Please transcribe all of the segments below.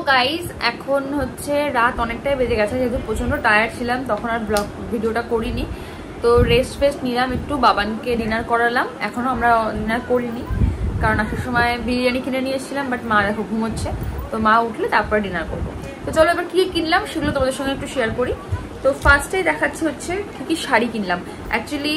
Guys এখন হচ্ছে রাত অনেকটাই বেজে গেছে, যেহেতু প্রচন্ড টায়ার্ড ছিলাম তখন আর ব্লগ ভিডিওটা করিনি। তো রেস্ট নিলাম একটু, বাবানকে ডিনার করালাম। এখনো আমরা ডিনার করিনি কারণ আসার সময় বিরিয়ানি কিনে নিয়ে এসেছিলাম, বাট মা দেখো ঘুমোচ্ছে, তো মা উঠলে তারপর ডিনার করবো। তো চলো এবার কি কিনলাম সেগুলো তোমাদের সঙ্গে একটু শেয়ার করি। তো ফার্স্টেই দেখাচ্ছি হচ্ছে কি শাড়ি কিনলাম। অ্যাকচুয়ালি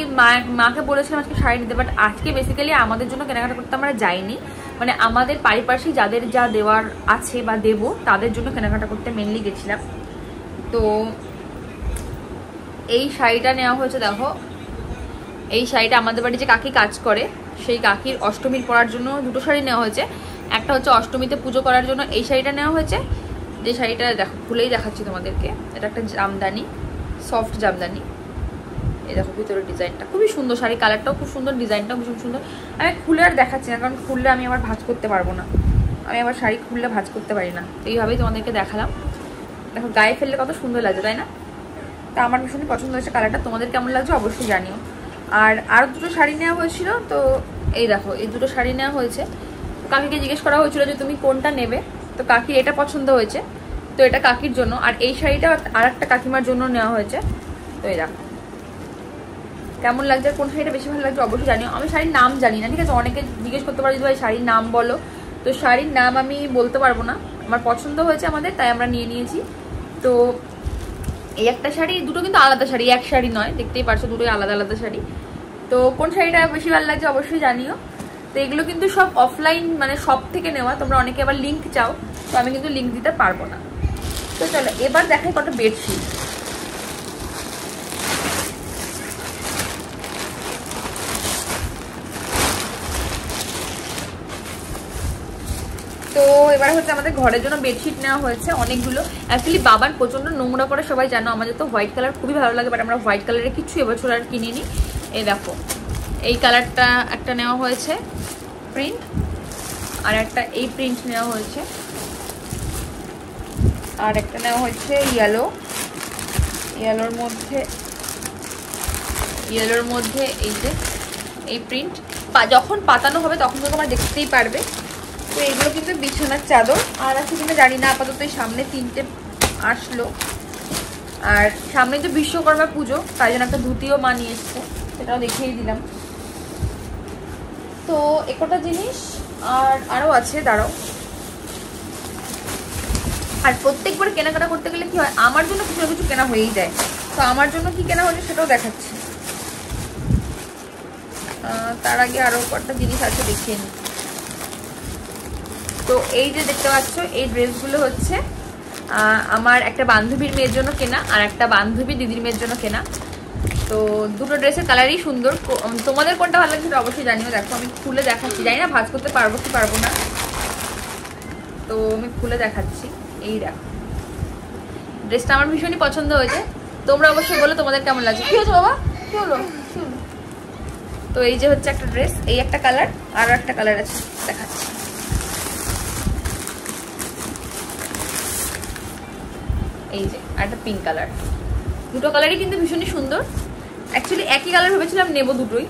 মাকে বলেছিলাম আজকে শাড়ি নিতে, বাট আজকে বেসিক্যালি আমাদের জন্য কেনাকাটা করতে আমরা যাইনি, মানে আমাদের পারিপার্শ্বিক যাদের যা দেওয়ার আছে বা দেব তাদের জন্য কেনাকাটা করতে মেনলি গেছিলাম। তো এই শাড়িটা নেওয়া হয়েছে, দেখো এই শাড়িটা আমাদের বাড়ি যে কাকি কাজ করে সেই কাকির অষ্টমীর পরার জন্য দুটো শাড়ি নেওয়া হয়েছে। একটা হচ্ছে অষ্টমীতে পুজো করার জন্য এই শাড়িটা নেওয়া হয়েছে, যে শাড়িটা দেখো খুলেই দেখাচ্ছি তোমাদেরকে। এটা একটা জামদানি, সফট জামদানি। এই দেখো ভিতরের ডিজাইনটা খুবই সুন্দর, শাড়ি কালারটাও খুব সুন্দর, ডিজাইনটাও ভীষণ সুন্দর। আমি খুলে আর দেখাচ্ছি না কারণ খুললে আমি আবার ভাঁজ করতে পারবো না, আমি আবার শাড়ি খুললে ভাঁজ করতে পারি না। তো এইভাবেই তোমাদেরকে দেখালাম। দেখো গায়ে ফেললে কত সুন্দর লাগছে, তাই না? তা আমার ভীষণই পছন্দ হয়েছে কালারটা, তোমাদের কেমন লাগছে অবশ্যই জানিও। আর আরও দুটো শাড়ি নেওয়া হয়েছিল, তো এই দেখো এই দুটো শাড়ি নেওয়া হয়েছে। কাকিকে জিজ্ঞেস করা হয়েছিল যে তুমি কোনটা নেবে, তো কাকির এটা পছন্দ হয়েছে, তো এটা কাকির জন্য। আর এই শাড়িটা আর একটা কাকিমার জন্য নেওয়া হয়েছে। তো এই দেখো কেমন লাগছে, কোন শাড়িটা বেশি ভালো লাগছে অবশ্যই জানিও। আমি শাড়ির নাম জানি না, ঠিক আছে? অনেকে জিজ্ঞেস করতে পারে যে ভাই শাড়ির নাম বলো, তো শাড়ির নাম আমি বলতে পারবো না। আমার পছন্দ হয়েছে আমাদের, তাই আমরা নিয়ে নিয়েছি। তো এই একটা শাড়ি, দুটো কিন্তু আলাদা শাড়ি, এক শাড়ি নয়, দেখতেই পারছো দুটোই আলাদা আলাদা শাড়ি। তো কোন শাড়িটা বেশি ভালো লাগছে অবশ্যই জানিও। তো এগুলো কিন্তু সব অফলাইন, মানে সব থেকে নেওয়া। তোমরা অনেকে আবার লিঙ্ক চাও, তো আমি কিন্তু লিঙ্ক দিতে পারবো না। তো চলো এবার দেখাই কটা বেডশিট। তো এবার হচ্ছে আমাদের ঘরের জন্য বেডশিট নেওয়া হয়েছে অনেকগুলো। অ্যাকচুয়ালি বাবান প্রচন্ড নোংরা করে, সবাই জানো। আমাদের তো হোয়াইট কালার খুবই ভালো লাগে, বাট আমরা হোয়াইট কালারের কিছু এবছর আর কিনিনি। এই দেখো এই কালারটা একটা নেওয়া হয়েছে প্রিন্ট, আর একটা এই প্রিন্ট নেওয়া হয়েছে, আর একটা নেওয়া হয়েছে ইয়েলো। ইয়েলোর মধ্যে এই যে এই প্রিন্ট। যখন পাতানো হবে তখন তো তোমরা দেখতেই পারবে। তো এগুলো কিন্তু বিছানার চাদর। আর আছে কিনা জানি না, আপাতত এই সামনে তিনটে আসলো। আর সামনে তো বিশ্বকর্মা পুজো, তাই জন্য একটা ধুতিও মা নিয়ে এসছে, সেটাও দেখিয়ে দিলাম। তো একটা জিনিস আর আরও আছে, দাঁড়াও। আর প্রত্যেকবার কেনাকাটা করতে গেলে কি হয়, আমার জন্য কিছু না কিছু কেনা হয়েই যায়। তো আমার জন্য কি কেনা হয়েছে সেটাও দেখাচ্ছি। তার আগে আরও কয়েকটা জিনিস আছে, দেখিয়ে নিই। তো এই যে দেখতে পাচ্ছ এই ড্রেসগুলো হচ্ছে আমার একটা বান্ধবীর মেয়ের জন্য কেনা, আর একটা বান্ধবী দিদির মেয়ের জন্য কেনা। তো দুটো ড্রেসের কালারই সুন্দর। তোমাদের কোনটা ভালো লাগছে সেটা অবশ্যই জানিও। দেখো আমি খুলে দেখাচ্ছি, জানি না ভাঁজ করতে পারবো কি পারবো না, তো আমি খুলে দেখাচ্ছি। এই দেখো ড্রেসটা আমার ভীষণই পছন্দ হয়েছে, তোমরা অবশ্যই বলো তোমাদের কেমন লাগছে। কি হয়েছে বাবা, কি হলো? তো এই যে হচ্ছে একটা ড্রেস, এই একটা কালার, আর একটা কালার আছে দেখাচ্ছি। এই যে আর একটা পিঙ্ক কালার, দুটো কালারই কিন্তু ভীষণই সুন্দর। অ্যাকচুয়ালি একই কালার ভেবেছিলাম নেবো দুটোই,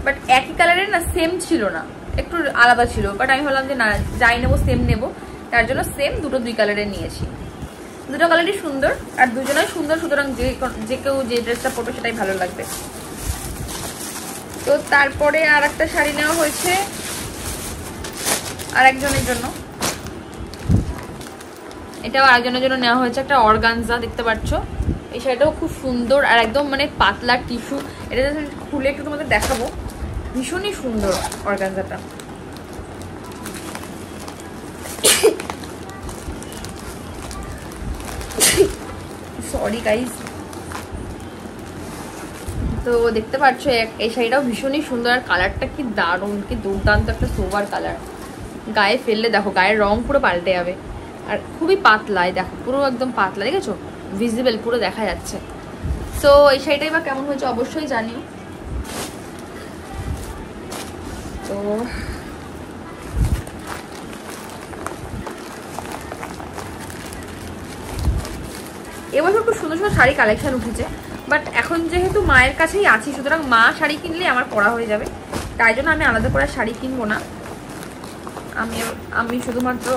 বাট একই কালারের না, সেম ছিল না, একটু আলাদা ছিল। বাট আমি ভাবলাম যে না, যাই নেবো সেম নেবো, তার জন্য সেম দুটো দুই কালারের নিয়েছি। দুটো কালারই সুন্দর আর দুজনেই সুন্দর, সুতরাং যে কেউ যে ড্রেসটা পরবে সেটাই ভালো লাগবে। তো তারপরে আর একটা শাড়ি নেওয়া হয়েছে আর একজনের জন্য, এটাও আরেকজনের জন্য নেওয়া হয়েছে, একটা অর্গানজা, দেখতে পাচ্ছ। এই শাড়িটাও খুব সুন্দর আর একদম মানে পাতলা টিস্যু। এটা খুলে একটু তোমাদের দেখাবো, ভীষণই সুন্দর অর্গানজাটা। Sorry guys. তো দেখতে পাচ্ছ এই শাড়িটাও ভীষণই সুন্দর, আর কালারটা কি দারুণ, কি দুর্দান্ত একটা সোবার কালার। গায়ে ফেললে দেখো গায়ের রং পুরো পাল্টে যাবে। আর খুবই পাতলা, দেখো পুরো একদম পাতলা, দেখেছো? ভিজিবল, পুরো দেখা যাচ্ছে। তো এই শাড়িটাই বা কেমন হয়েছে অবশ্যই জানিও। তো এবছর খুব সুন্দর সুন্দর শাড়ি কালেকশন উঠেছে, বাট এখন যেহেতু মায়ের কাছেই আছি, সুতরাং মা শাড়ি কিনলে আমার পরা হয়ে যাবে, তাই জন্য আমি আলাদা করে শাড়ি কিনবো না। আমি শুধুমাত্র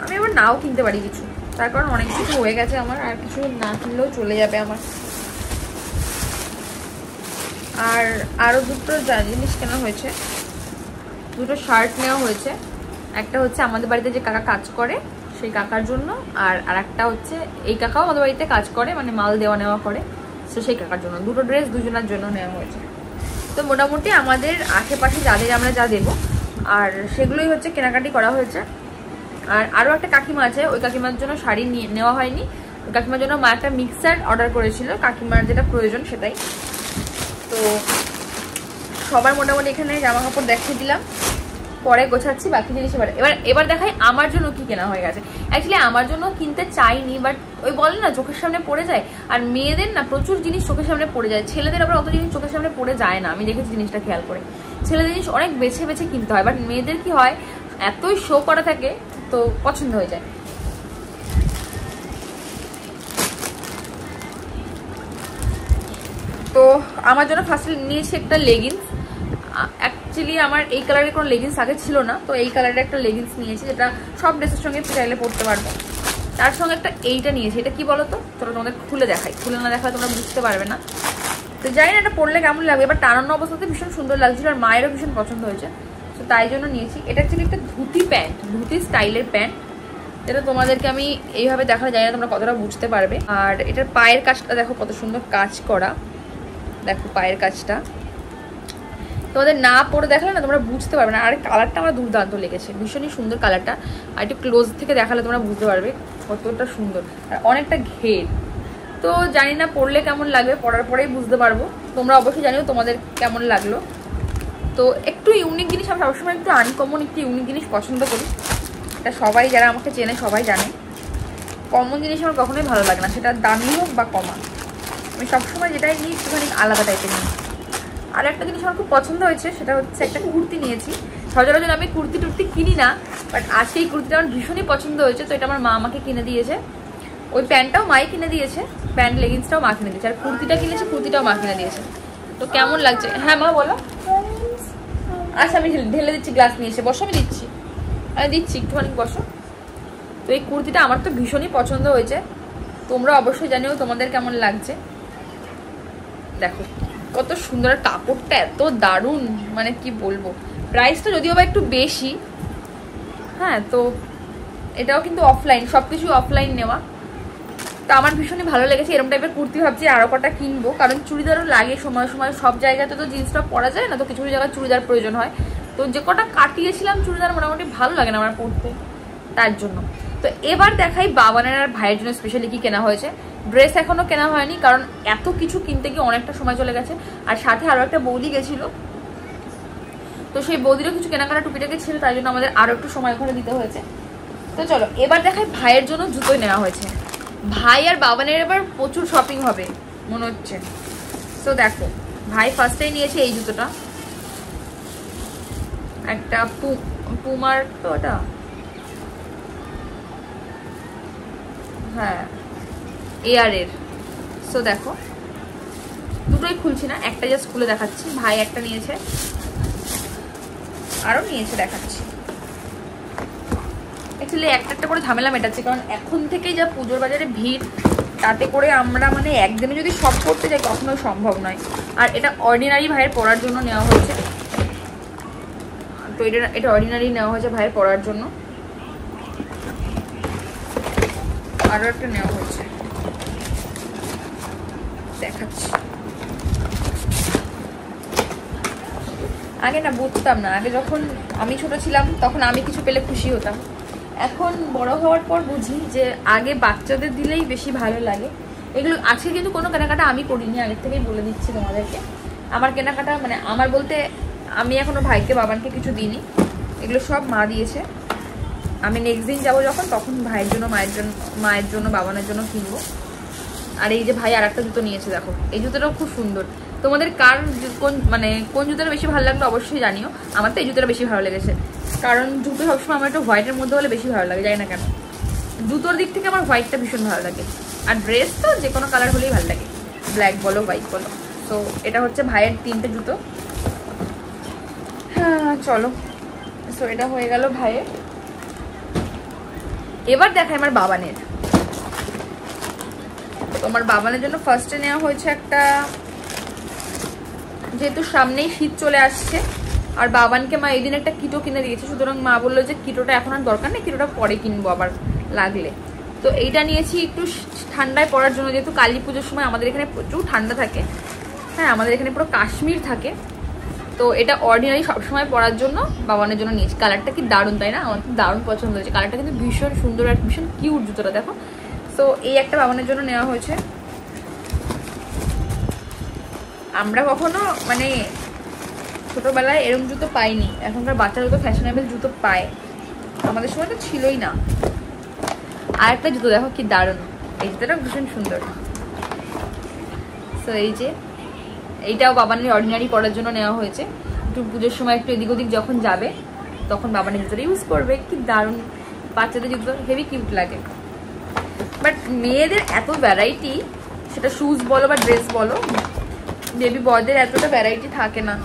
আমি আবার নাও কিনতে পারি কিছু, তার কারণ অনেক কিছু হয়ে গেছে আমার, আর কিছু না কিনলেও চলে যাবে আমার। আর আরও দুটো জিনিস কেনা হয়েছে, দুটো শার্ট নেওয়া হয়েছে। একটা হচ্ছে আমাদের বাড়িতে যে কাকা কাজ করে সেই কাকার জন্য, আর একটা হচ্ছে এই কাকাও আমাদের বাড়িতে কাজ করে, মানে মাল দেওয়া নেওয়া করে, তো সেই কাকার জন্য দুটো ড্রেস দুজনের জন্য নেওয়া হয়েছে। তো মোটামুটি আমাদের আশেপাশে যাদের আমরা যা দেবো আর সেগুলোই হচ্ছে কেনাকাটি করা হয়েছে। আর আরও একটা কাকিমা আছে, ওই কাকিমার জন্য শাড়ি নেওয়া হয়নি, ওই কাকিমার জন্য মা একটা মিক্সার অর্ডার করেছিল, কাকিমার যেটা প্রয়োজন সেটাই। তো সবার মোটামুটি এখানে জামা কাপড় দেখিয়ে দিলাম, পরে গোছাচ্ছি বাকি জিনিস। এবার দেখাই আমার জন্য কি কেনা হয়ে গেছে। অ্যাকচুয়ালি আমার জন্য কিনতে চাইনি, বাট ওই বলে না চোখের সামনে পড়ে যায়, আর মেয়েদের না প্রচুর জিনিস চোখের সামনে পড়ে যায়, ছেলেদের আবার অত জিনিস চোখের সামনে পড়ে যায় না। আমি দেখেছি জিনিসটা খেয়াল করে, ছেলেদের জিনিস অনেক বেছে বেছে কিনতে হয়, বাট মেয়েদের কি হয় এতই শো করা থাকে তো পছন্দ হয়ে যায়। তো আমার জন্য ফার্স্টে নিয়েছি একটা লেগিংস। অ্যাকচুয়ালি আমার এই কালারের কোনো লেগিংস আগে ছিল না, তো এই কালারের একটা লেগিংস নিয়েছি, যেটা সব ড্রেসের সঙ্গে চাইলে পরতে পারবো। তার সঙ্গে একটা এইটা নিয়েছি, এটা কি বলো তো, চলো তোমাদের খুলে দেখাই, খুলে না দেখালে তোমরা বুঝতে পারবে না। তো জানি না এটা পরলে কেমন লাগবে, এবার টানানো অবস্থাতে ভীষণ সুন্দর লাগছিল, আর মায়েরও ভীষণ পছন্দ হয়েছে, তো তাই জন্য নিয়েছি। এটা অ্যাকচুয়ালি একটা ধুতি প্যান্ট, ধুতি স্টাইলের প্যান্ট, যেটা তোমাদেরকে আমি এইভাবে দেখালে জানি না তোমরা কতটা বুঝতে পারবে। আর এটার পায়ের কাজটা দেখো কত সুন্দর কাজ করা, দেখো পায়ের কাজটা, তোমাদের না পরে দেখালে না তোমরা বুঝতে পারবে না। আর কালারটা আমার দুর্দান্ত লেগেছে, ভীষণই সুন্দর কালারটা, আর একটু ক্লোজ থেকে দেখালে তোমরা বুঝতে পারবে কতটা সুন্দর, আর অনেকটা ঘের। তো জানি না পরলে কেমন লাগবে, পরার পরেই বুঝতে পারবো, তোমরা অবশ্যই জানিও তোমাদের কেমন লাগলো। তো একটু ইউনিক জিনিস, আমি সবসময় একটু আনকমন একটু ইউনিক জিনিস পছন্দ করি, এটা সবাই যারা আমাকে চেনে সবাই জানে। কমন জিনিস আমার কখনোই ভালো লাগে না, সেটা দামি হোক বা কমা, আমি সবসময় যেটাই নিই একটুখানি আলাদা টাইপের নিই। আর একটা জিনিস আমার খুব পছন্দ হয়েছে, সেটা হচ্ছে একটা কুর্তি নিয়েছি। সচরাচর আমি কুর্তি টুর্তি কিনি না, বাট আজকে এই কুর্তিটা আমার ভীষণই পছন্দ হয়েছে, তো এটা আমার মা আমাকে কিনে দিয়েছে। ওই প্যান্টটাও মাই কিনে দিয়েছে, প্যান্ট লেগিংসটাও মা কিনে দিয়েছে, আর কুর্তিটা কিনেছে, কুর্তিটাও মা কিনে দিয়েছে। তো কেমন লাগছে? হ্যাঁ মা বলো। আচ্ছা আমি ঢেলে দিচ্ছি, গ্লাস নিয়েছে, বসো আমি দিচ্ছি, আমি দিচ্ছি একটুখানি বসো। তো এই কুর্তিটা আমার তো ভীষণই পছন্দ হয়েছে, তোমরা অবশ্যই জানিও তোমাদের কেমন লাগছে। দেখো কত সুন্দর, কাপড়টা এত দারুণ, মানে কি বলবো। প্রাইসটা যদিও বা একটু বেশি, হ্যাঁ, তো এটাও কিন্তু অফলাইন, সবকিছু অফলাইন নেওয়া। তো আমার ভীষণই ভালো লেগেছে। এরকম টাইপের কুর্তি ভাবছি আরও কটা কিনবো, কারণ চুড়িদারও লাগে সময় সময়, সব জায়গাতে তো জিন্সটা পরা যায় না, তো কিছু কিছু জায়গায় চুড়িদার প্রয়োজন হয়। তো যে কটা কাটিয়েছিলাম চুড়িদার মোটামুটি ভালো লাগে না আমার পরতে, তার জন্য। তো এবার দেখাই বাবানের আর ভাইয়ের জন্য স্পেশালি কি কেনা হয়েছে। ড্রেস এখনো কেনা হয়নি, কারণ এত কিছু কিনতে গিয়ে অনেকটা সময় চলে গেছে, আর সাথে আরও একটা বৌদি গেছিলো, তো সেই বৌদিরও কিছু কেনাকাটা টুপিটাকে ছিল, তাই জন্য আমাদের আরও একটু সময় করে দিতে হয়েছে। তো চলো এবার দেখাই ভাইয়ের জন্য জুতোই নেওয়া হয়েছে। ভাই আর বাবানের এবার প্রচুর শপিং হবে মনে হচ্ছে। তো দেখো ভাই ফার্স্টেই নিয়েছে এই জুতোটা, একটা পুমার, তো ওটা হ্যাঁ এয়ারের। সো দেখো দুটোই খুলছি না, একটা জাস্ট খুলে দেখাচ্ছি। ভাই একটা নিয়েছে, আরও নিয়েছে, দেখাচ্ছি। অ্যাকচুয়ালি একটা একটা করে ঝামেলা মেটাচ্ছে, কারণ এখন থেকেই যা পুজোর বাজারে ভিড়, তাতে করে আমরা মানে একদিনে যদি সব করতে যাই কখনোই সম্ভব নয়। আর এটা অর্ডিনারি ভাইয়ের পরার জন্য নেওয়া হয়েছে, তো এটা অর্ডিনারি নেওয়া হয়েছে ভাইয়ের পরার জন্য। আরও একটা নেওয়া হয়েছে, দেখাচ্ছি। আগে না বুঝতাম না, আগে যখন আমি ছোট ছিলাম তখন আমি কিছু পেলে খুশি হতাম, এখন বড় হওয়ার পর বুঝি যে আগে বাচ্চাদের দিলেই বেশি ভালো লাগে। এগুলো আজকে কিন্তু কোনো কেনাকাটা আমি করিনি, আগের থেকেই বলে দিচ্ছি তোমাদেরকে। আমার কেনাকাটা মানে আমার বলতে আমি এখনো ভাইকে বাবানকে কিছু দিইনি, এগুলো সব মা দিয়েছে। আমি নেক্সট দিন যাবো যখন, তখন ভাইয়ের জন্য মায়ের জন্য বাবানের জন্য কিনবো। আর এই যে ভাই আর একটা জুতো নিয়েছে, দেখো এই জুতোটাও খুব সুন্দর। তোমাদের কার কোন জুতোটা বেশি ভালো লাগলো অবশ্যই জানিও। আমার তো এই জুতোটা বেশি ভালো লেগেছে, কারণ জুতো সবসময় আমার একটু হোয়াইটের মধ্যে হলে বেশি ভালো লাগে, জানি না কেন। জুতোর দিক থেকে আমার হোয়াইটটা ভীষণ ভালো লাগে, আর ড্রেস তো যে কোনো কালার হলেই ভালো লাগে, ব্ল্যাক বলো হোয়াইট বলো। তো এটা হচ্ছে ভাইয়ের 3টে জুতো। হ্যাঁ চলো, সো এটা হয়ে গেল ভাইয়ের। এবার দেখাই আমার বাবানের। তোমার বাবানের জন্য ফার্স্টে নেওয়া হয়েছে একটা, যেহেতু সামনেই শীত চলে আসছে আর বাবানকে মা এই দিন একটা কিটো কিনে দিয়েছে, সুতরাং মা বললো যে কিটোটা এখন আর দরকার নেই, কিটোটা পরে কিনবো আবার লাগলে। তো এইটা নিয়েছি একটু ঠান্ডায় পড়ার জন্য, যেহেতু কালী পুজোর সময় আমাদের এখানে প্রচুর ঠান্ডা থাকে। হ্যাঁ, আমাদের এখানে পুরো কাশ্মীর থাকে। তো এটা অর্ডিনারি সবসময় পরার জন্য বাবানের জন্য নিয়েছি। কালারটা কি দারুণ, তাই না? আমার খুব দারুণ পছন্দ হয়েছে। কালারটা কিন্তু ভীষণ সুন্দর আর ভীষণ কিউট জুতোটা, দেখো। তো এই একটা বাবানের জন্য নেওয়া হয়েছে। আমরা কখনো মানে ছোটবেলায় এরকম জুতো পাইনি, এখনকার বাচ্চারা তো ফ্যাশনেবল জুতো পায়, আমাদের সময় তো ছিলই না। আর একটা জুতো দেখো কি দারুণ, এই জুতোটা ভীষণ সুন্দর। তো এই যে এইটাও বাবানের অর্ডিনারি পরার জন্য নেওয়া হয়েছে, একটু পুজোর সময় একটু এদিক ওদিক যখন যাবে তখন বাবানের জুতোটা ইউজ করবে। কি দারুণ, বাচ্চাদের জুতো হেভি কিউট লাগে। বাট মেয়েদের এত ভ্যারাইটি, সেটা শুজ বলো বা ড্রেস বলো, বেবি বয়দের এতটা ভ্যারাইটি থাকে না।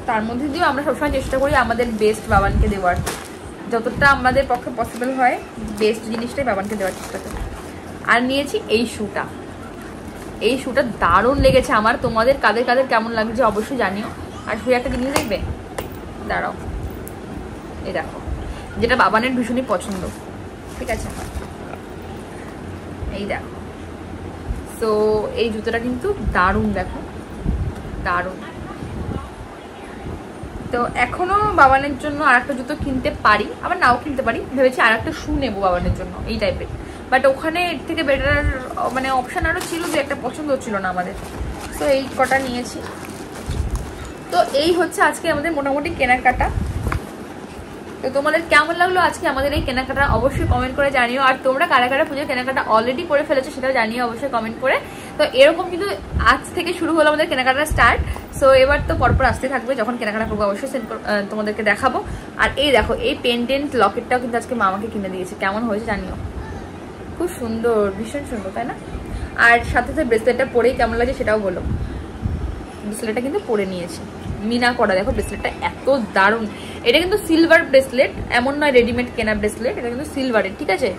তার মধ্যে দিয়েও আমরা সবসময় চেষ্টা করি আমাদের বেস্ট বাবানকে দেওয়ার, যতটা আমাদের পক্ষে পসিবল হয় বেস্ট জিনিসটাই বাবানকে দেওয়ার চেষ্টা করি। আর নিয়েছি এই শুটা, এই শুটা দারুণ লেগেছে আমার। তোমাদের কাদের কাদের কেমন লাগছে অবশ্যই জানিও। আর শুয়ে একটা জিনিস দেখবে, দাঁড়াও, এই দেখো, যেটা বাবানের ভীষণই পছন্দ, ঠিক আছে? এই দেখো, তো এই জুতোটা কিন্তু দারুণ, দেখো দারুণ। তো এখনো বাবানের জন্য আর একটা জুতো কিনতে পারি, আবার নাও কিনতে পারি। ভেবেছি আর একটা শু নেবো বাবানের জন্য এই টাইপের, বাট ওখানে এর থেকে বেটার মানে অপশান আরও ছিল, যে একটা পছন্দ হচ্ছিল না আমাদের। তো এই কটা নিয়েছি। তো এই হচ্ছে আজকে আমাদের মোটামুটি কেনাকাটা। তো তোমাদের কেমন লাগলো আজকে আমাদের এই কেনাকাটা অবশ্যই কমেন্ট করে জানিও। আর তোমরা কারা কারা পুজোর কেনাকাটা অলরেডি করে ফেলেছো সেটাও জানিও অবশ্যই কমেন্ট করে। তো এরকম কিন্তু আজ থেকে শুরু হলো আমাদের কেনাকাটা স্টার্ট। সো এবার তো পরপর আসতে থাকবে, যখন কেনাকাটা করবো অবশ্যই তোমাদেরকে দেখাবো। আর এই দেখো, এই পেন্ডেন্ট লকেটটাও কিন্তু আজকে মা আমাকে কিনে দিয়েছে, কেমন হয়েছে জানিও। খুব সুন্দর, ভীষণ সুন্দর, তাই না? আর সাথে সাথে ব্রেসলেটটা পরেই কেমন লাগে সেটাও বলো। ব্রেসলেটটা কিন্তু পরে নিয়েছি, মিনা করা, দেখো ব্রেসলেটটা এত দারুণ। এটা কিন্তু সিলভার ব্রেসলেট, এমন নয় রেডিমেড কেনা ব্রেসলেট, এটা কিন্তু সিলভারের, ঠিক আছে?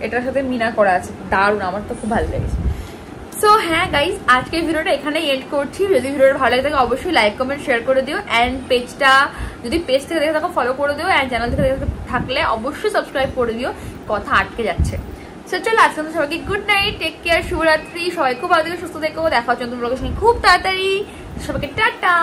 এটার সাথে মিনা করা আছে, দারুণ, আমার তো খুব ভালো লেগেছে। সো হ্যাঁ গাইজ, আজকের ভিডিওটা এখানেই এন্ড করছি। যদি ভিডিওটা ভালো লাগে থাকে অবশ্যই লাইক কমেন্ট শেয়ার করে দিও। অ্যান্ড পেজটা যদি পেজ থেকে দেখে থাকো ফলো করে দিও, অ্যান্ড চ্যানেল থেকে দেখে থাকলে অবশ্যই সাবস্ক্রাইব করে দিও, কথা আটকে যাচ্ছে। সো চলো আজকে সবাইকে গুড নাইট, টেক কেয়ার, শুভরাত্রি, সবাই খুব ভালো থেকে সুস্থ থেকো। দেখা হচ্ছে নতুন ব্লগের সঙ্গে খুব তাড়াতাড়ি। সবাইকে টাটা।